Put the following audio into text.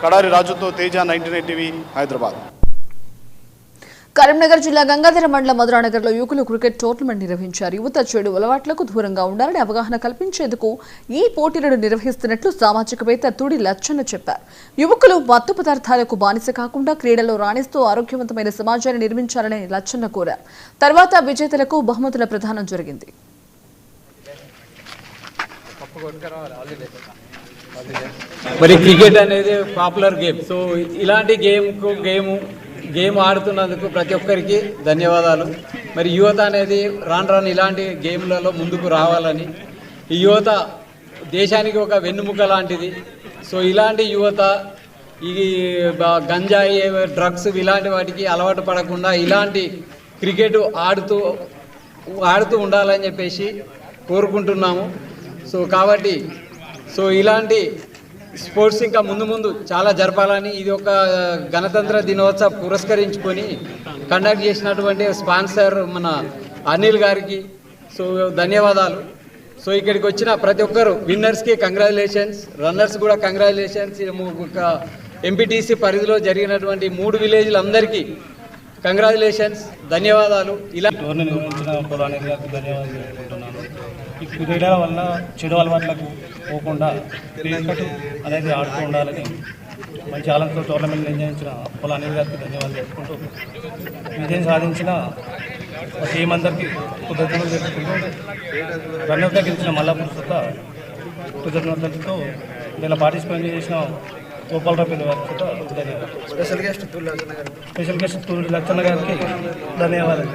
కడారి రాజుతో తేజ 99 టీవీ హైదరాబాద్. కరీంనగర్ జిల్లా గంగాధర మండలం మధురానగర్లో యువకులు క్రికెట్ టోర్నమెంట్ నిర్వహించారు. యువత చెడు అలవాట్లకు దూరంగా ఉండాలని అవగాహన కల్పించేందుకు ఈ పోటీలను నిర్వహిస్తున్నట్లు సామాజికవేత్త తుడి లచ్చన్న చెప్పారు. యువకులు మత్తు పదార్థాలకు బానిస కాకుండా క్రీడల్లో రాణిస్తూ ఆరోగ్యవంతమైన సమాజాన్ని నిర్మించాలని లచ్చన్న కోరారు. తర్వాత విజేతలకు బహుమతుల ప్రదానం జరిగింది. మరి క్రికెట్ అనేది పాపులర్ గేమ్. సో ఇలాంటి గేమ్ ఆడుతున్నందుకు ప్రతి ఒక్కరికి ధన్యవాదాలు. మరి యువత అనేది రాను ఇలాంటి గేమ్లలో ముందుకు రావాలని, ఈ యువత దేశానికి ఒక వెన్నుముక లాంటిది. సో ఇలాంటి యువత ఈ గంజాయి, డ్రగ్స్ ఇలాంటి వాటికి అలవాటు పడకుండా ఇలాంటి క్రికెట్ ఆడుతూ ఉండాలని చెప్పేసి కోరుకుంటున్నాము. సో కాబట్టి ఇలాంటి స్పోర్ట్స్ ఇంకా ముందు చాలా జరపాలని, ఇది ఒక గణతంత్ర దినోత్సవం పురస్కరించుకొని కండక్ట్ చేసినటువంటి స్పాన్సర్ మన అనిల్ గారికి ధన్యవాదాలు. సో ఇక్కడికి వచ్చిన ప్రతి ఒక్కరు విన్నర్స్కి కంగ్రాచులేషన్స్, రన్నర్స్ కూడా కంగ్రాచులేషన్స్. ఎంపీటీసీ పరిధిలో జరిగినటువంటి 3 విలేజ్లందరికీ కంగ్రాచులేషన్స్, ధన్యవాదాలు. ఇలా ఈ క్రీడల వల్ల చెడు అలవాట్లకు పోకుండా క్రికెట్ అనేది ఆడుతూ ఉండాలని మంచి ఆలంతో టోర్నమెంట్ నిర్వహించిన పొలాని గారికి ధన్యవాదాలు చెప్పుకుంటూ విజయం సాధించిన టీం అందరికీ కృతజ్ఞతలు చెప్పుకుంటూ రన్నర్గా గెలిచిన మల్లాపూర్ సుత కృతజ్ఞతలతో దీనిలో పార్టిసిపేట్ చేసిన గోపాలరావు గారికి కూడా ధన్యవాదాలు. స్పెషల్ గెస్ట్ తూరి లచ్చన్న గారికి ధన్యవాదాలు.